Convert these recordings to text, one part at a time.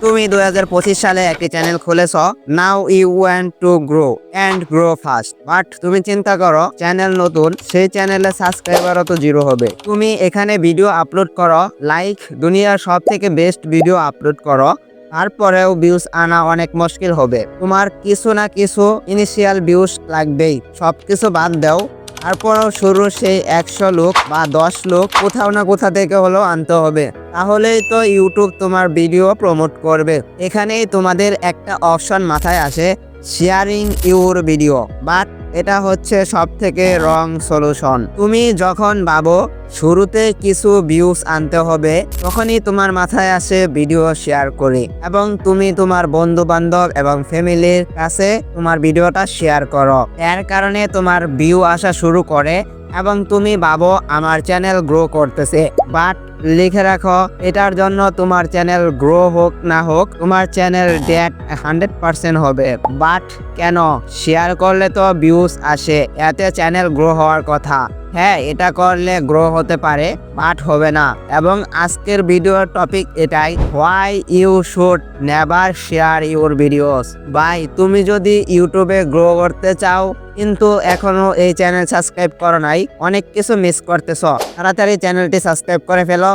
তুমি 2025 সালে একটি চ্যানেল খুলেছ। Now you want to grow and grow fast, but তুমি চিন্তা করো চ্যানেল নতুন, সেই চ্যানেলে সাবস্ক্রাইবারও তো জিরো হবে। তুমি এখানে ভিডিও আপলোড করো, লাইক দুনিয়ার সব থেকে বেস্ট ভিডিও আপলোড করো, তারপরেও ভিউজ আনা অনেক মুশকিল হবে। তোমার কিছু না কিছু ইনিশিয়াল ভিউজ লাগবেই। সবকিছু বাদ দাও, তারপরও শুরু সেই 100 লোক বা 10 লোক কোথাও না কোথা থেকে হলেও আনতে হবে। তাহলেই তো ইউটিউব তোমার ভিডিও প্রমোট করবে। এখানেই তোমাদের একটা অপশন মাথায় আসে, শেয়ারিং ইউর ভিডিও, বাট এটা হচ্ছে সব থেকে রং সলিউশন। তুমি যখন ভাবো শুরুতে কিছু ভিউজ আনতে হবে, তখনই তোমার মাথায় আসে ভিডিও শেয়ার করি, এবং তুমি তোমার বন্ধু বান্ধব এবং ফ্যামিলির কাছে তোমার ভিডিওটা শেয়ার করো। এর কারণে তোমার ভিউ আসা শুরু করে এবং তুমি ভাবো আমার চ্যানেল গ্রো করতেছে। বাট লিখে রাখো, এটার জন্য তোমার চ্যানেল গ্রো হোক না হোক, তোমার চ্যানেল ডেট 100% হবে। বাট কেন? শেয়ার করলে তো ভিউজ আসে, এতে চ্যানেল গ্রো হওয়ার কথা। হ্যাঁ, এটা করলে গ্রো হতে পারে, বাট হবে না। এবং আজকের ভিডিওর টপিক এটাই, why you should never share your videos. ভাই, তুমি যদি ইউটিউবে গ্রো করতে চাও কিন্তু এখনো এই চ্যানেল সাবস্ক্রাইব করো নাই, অনেক কিছু মিস করতেছ। তাড়াতাড়ি চ্যানেলটি সাবস্ক্রাইব করে ফেলো।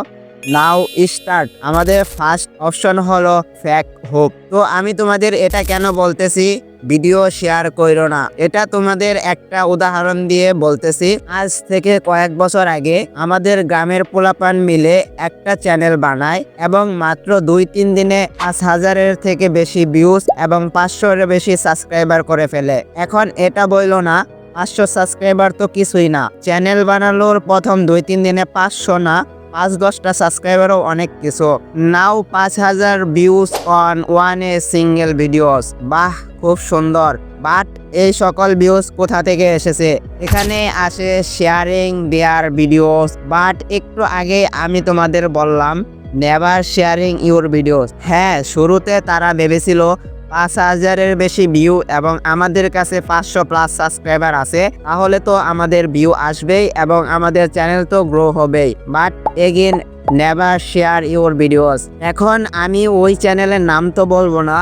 Now start. আমাদের ফার্স্ট অপশন হলো ফেক হোপ। তো আমি তোমাদের এটা কেন বলতেছি ভিডিও শেয়ার কইরো না, এটা তোমাদের একটা উদাহরণ দিয়ে বলতেছি। আজ থেকে কয়েক বছর আগে আমাদের গ্রামের পোলাপান মিলে একটা চ্যানেল বানায় এবং মাত্র 2-3 দিনে 5000-এর থেকে বেশি ভিউজ এবং 500-এর বেশি সাবস্ক্রাইবার করে ফেলে। এখন এটা বইলো না 500 সাবস্ক্রাইবার তো কিছুই না, চ্যানেল বানানোর প্রথম 2-3 দিনে 500 না 5-10টা সাবস্ক্রাইবারও অনেক কিছু। নাও 5000 views on one a single videos. বাহ, খুব সুন্দর। বাট এই সকল ভিউজ কোথা থেকে এসেছে? এখানে আসে শেয়ারিং দেয়ার ভিডিওস। বাট একটু আগে আমি তোমাদের বললাম নেভার শেয়ারিং ইউর ভিডিওস। হ্যাঁ, শুরুতে তারা ভেবেছিল 5000-এর বেশি ভিউ এবং আমাদের কাছে 500+ সাবস্ক্রাইবার আছে, তাহলে তো আমাদের ভিউ আসবেই এবং আমাদের চ্যানেল তো গ্রো হবেই। But again never share your videos. এখন আমি ওই চ্যানেলের নাম তো বলবো না,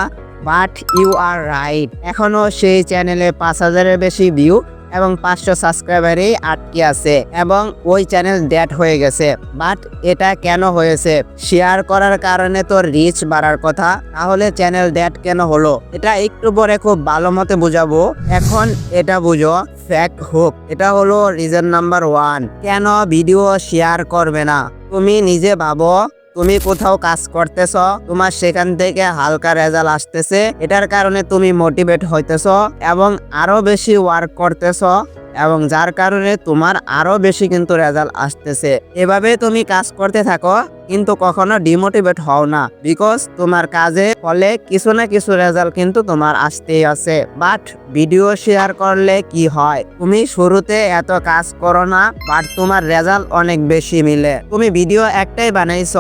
বাট ইউ আর রাইট, এখনো সেই চ্যানেলে 5000-এর বেশি ভিউ এবং 500 সাবস্ক্রাইবারই আটকে আছে এবং ওই চ্যানেল ডেট হয়ে গেছে। বাট এটা কেন হয়েছে? শেয়ার করার কারণে তো রিচ বাড়ার কথা, তাহলে চ্যানেল ডেট কেন হলো? এটা একটু পরে খুব ভালো মতে বুঝাবো। এখন এটা বুঝো, ফেক হোপ। এটা হলো রিজন নাম্বার 1 কেন ভিডিও শেয়ার করবে না। তুমি নিজে ভাবো, তুমি কোথাও কাজ করতেছ, তোমার সেখান থেকে হালকা রেজাল্ট আসতেছে, এটার কারণে তুমি মোটিভেট হইতেছ এবং আরো বেশি ওয়ার্ক করতেছ এবং যার কারণে তোমার আরো বেশি কিন্তু রেজাল্ট আসতেছে। এভাবে তুমি কাজ করতে থাকো, কিন্তু কখনো ডিমোটিভেট হও না, বিকজ তোমার কাজে ফলে কিছু না কিছু রেজাল্ট কিন্তু তোমার আসতেই আছে। বাট ভিডিও শেয়ার করলে কি হয়? তুমি শুরুতে এত কাজ করো না, বাট তোমার রেজাল্ট অনেক বেশি মিলে। তুমি ভিডিও একটাই বানাইছ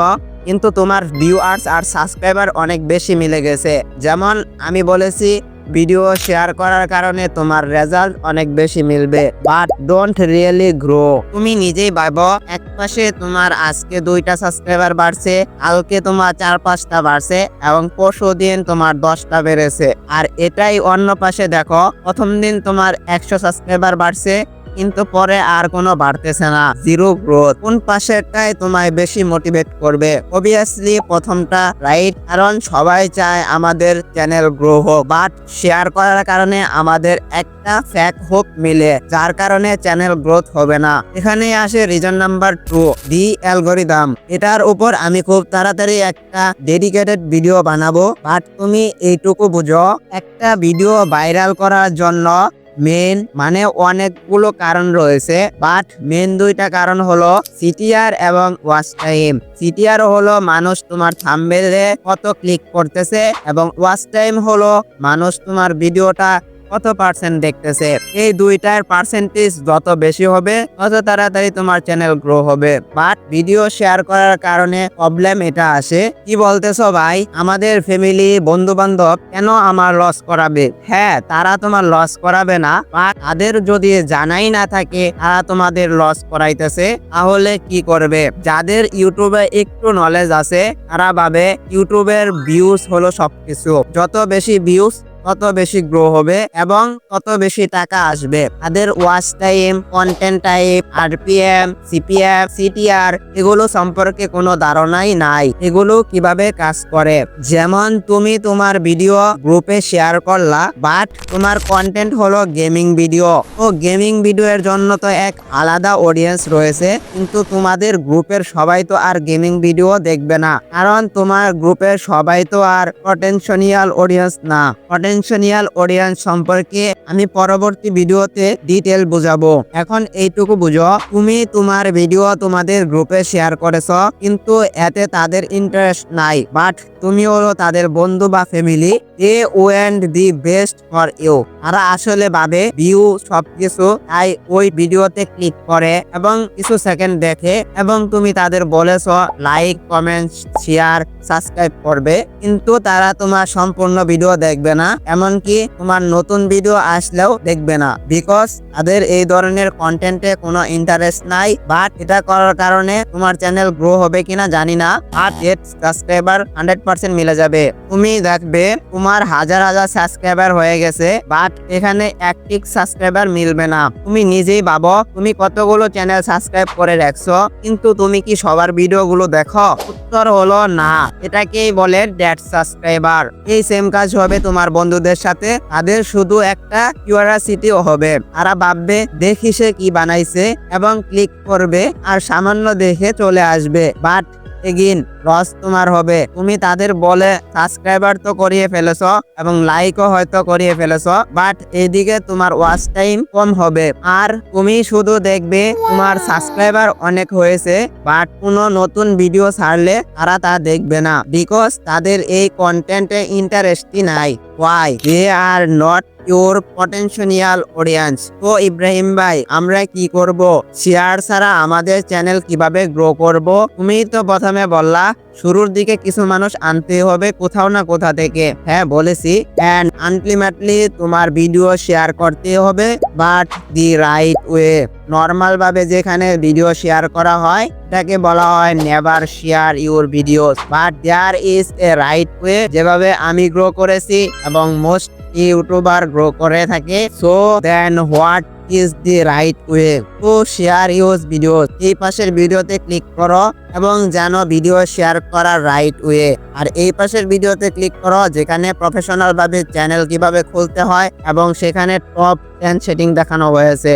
কিন্তু তোমার ভিউয়ার্স আর সাবস্ক্রাইবার অনেক বেশি মিলে গেছে। যেমন আমি বলেছি, ভিডিও শেয়ার করার কারণে তোমার রেজাল্ট অনেক বেশি মিলবে, বাট ডোন্ট রিয়েলি গ্রো। তুমি নিজেই ভাবো, এক পাশে তোমার আজকে 2টা সাবস্ক্রাইবার বাড়ছে, কালকে তোমার 4-5টা বাড়ছে এবং পরশু দিন তোমার 10টা বেড়েছে। আর এটাই অন্য পাশে দেখো, প্রথম দিন তোমার 100 সাবস্ক্রাইবার বাড়ছে কিন্তু পরে আর কোনো বাড়তেছে না, জিরো গ্রোথ। কোন পাশেরটাই তোমায় বেশি মোটিভেট করবে? অবভিয়াসলি প্রথমটা, রাইট? কারণ সবাই চায় আমাদের চ্যানেল গ্রো হোক, বাট শেয়ার করার কারণে আমাদের একটা ফেক হোপ মিলে, যার কারণে চ্যানেল গ্রোথ হবে না। এখানে আসে রিজন নাম্বার 2, দি অ্যালগরিদম। এটার উপর আমি খুব তাড়াতাড়ি একটা ডেডিকেটেড ভিডিও বানাবো, বাট তুমি এইটুকু বুঝো, একটা ভিডিও ভাইরাল করার জন্য মানে অনেকগুলো কারণ রয়েছে, বাট মেন 2টা কারণ হলো সিটিআর এবং ওয়াচ টাইম। সিটিআর হলো মানুষ তোমার থাম্বনেইলে কত ক্লিক করতেছে এবং ওয়াচ টাইম হলো মানুষ তোমার ভিডিওটা কত পার্সেন্ট দেখতেছে। এই দুইটার পার্সেন্টেজ যত বেশি হবে তত তাড়াতাড়ি তোমার চ্যানেল গ্রো হবে। বাট ভিডিও শেয়ার করার কারণে প্রবলেম এটা আসে, কি বলতেছো ভাই, আমাদের ফ্যামিলি বন্ধু বান্ধব কেন আমার লস করাবে? হ্যাঁ, তারা তোমার লস করাবে না, বাট তাদের যদি জানাই না থাকে তারা তোমাদের লস করাইতেছে, তাহলে কি করবে? যাদের ইউটিউবে একটু নলেজ আছে তারা ভাবে ইউটিউবের ভিউজ হলো সবকিছু, যত বেশি ভিউজ তত বেশি গ্রো হবে এবং তত বেশি টাকা আসবে। তাদের watch time, content type, RPM, CPF, CTR এগুলো সম্পর্কে কোনো ধারণাই নাই, এগুলো কিভাবে কাজ করে। যেমন তুমি তোমার ভিডিও গ্রুপে শেয়ার করলা, বাট তোমার কন্টেন্ট হলো গেমিং ভিডিও, তো গেমিং ভিডিওর জন্য তো এক আলাদা অডিয়েন্স রয়েছে, কিন্তু তোমাদের গ্রুপের সবাই তো আর গেমিং ভিডিও দেখবে না, কারণ তোমার গ্রুপের সবাই তো আর পটেনশিয়াল অডিয়েন্স না। পটেনশিয়াল অডিয়েন্স সম্পর্কে আমি পরবর্তী ভিডিওতে ডিটেল বুঝাবো। এখন এইটুকু বুঝো, তুমি তোমার ভিডিও তোমাদের গ্রুপে শেয়ার করেছো, কিন্তু এতে তাদের ইন্টারেস্ট নাই, বাট তুমি হলো তাদের বন্ধু বা family, they want the best for you. তারা আসলে ভাবে ভিউ সবকিছু, তাই ওই ভিডিওতে ক্লিক করে এবং কিছু সেকেন্ড দেখে, এবং তুমি তাদের বলেছো লাইক, কমেন্ট, শেয়ার, সাবস্ক্রাইব করবে, কিন্তু তারা তোমার সম্পূর্ণ ভিডিও দেখবে না, এমনকি তোমার নতুন ভিডিও আসলেও দেখবে না, বিকজ তাদের এই ধরনের কন্টেন্টে কোনো ইন্টারেস্ট নাই। বাট এটা করার কারণে তোমার চ্যানেল গ্রো হবে কিনা জানি না, আর সাবস্ক্রাইবার 100% মিলে যাবে। তুমি দেখবে তোমার হাজার হাজার সাবস্ক্রাইবার হয়ে গেছে, বাট এখানে অ্যাক্টিভ সাবস্ক্রাইবার মিলবে না। তুমি নিজেই ভাবো, তুমি কতগুলো চ্যানেল সাবস্ক্রাইব করে রাখছো, কিন্তু তুমি কি সবার ভিডিওগুলো দেখো? উত্তর হলো না, এটাকেই বলে ডেড সাবস্ক্রাইবার। এই সেম কাজ হবে তোমার বন্ধুদের সাথে, তাদের শুধু একটা কিউরিওসিটি হবে, তারা ভাববে দেখি সে কি বানাইছে এবং ক্লিক করবে আর সামান্য দেখে চলে আসবে, বাট এগেইন লস তোমার হবে। তুমি তাদের বলে সাবস্ক্রাইবার তো করিয়ে ফেলেছো এবং লাইকও হয়তো করিয়ে ফেলেছো, বাট এদিকে তোমার ওয়াচ টাইম কম হবে, আর তুমি শুধু দেখবে তোমার সাবস্ক্রাইবার অনেক হয়েছে, বাট কোনো নতুন ভিডিও ছাড়লে তারা তা দেখবে না, বিকজ তাদের এই কন্টেন্টে ইন্টারেস্টই নাই। Why? They are not your potential audience. তো ইব্রাহিম ভাই, আমরা কি করব? শেয়ার ছাড়া আমাদের চ্যানেল কিভাবে গ্রো করব? তুমি তো প্রথমে বললা শুরুর দিকে কিছু মানুষ আনতে হবে কোথাও না কোথা থেকে। হ্যাঁ বলেছি, এন্ড আলটিমেটলি তোমার ভিডিও শেয়ার করতে হবে, but the right way. Normal ভাবে যেখানে ভিডিও শেয়ার করা হয় এটাকে বলা হয় never share your videos, but there is a right way, যেভাবে আমি গ্রো করেছি এবং মোস্ট ইউটিউবার গ্রো করে থাকে। So then what is the right way to share your videos? এই পাশের ভিডিওতে ক্লিক করো এবং জানো ভিডিও শেয়ার করার রাইট ওয়ে, আর এই পাশের ভিডিওতে ক্লিক করো যেখানে প্রফেশনাল ভাবে চ্যানেল কিভাবে খুলতে হয় এবং সেখানে টপ 10 সেটিং দেখানো হয়েছে।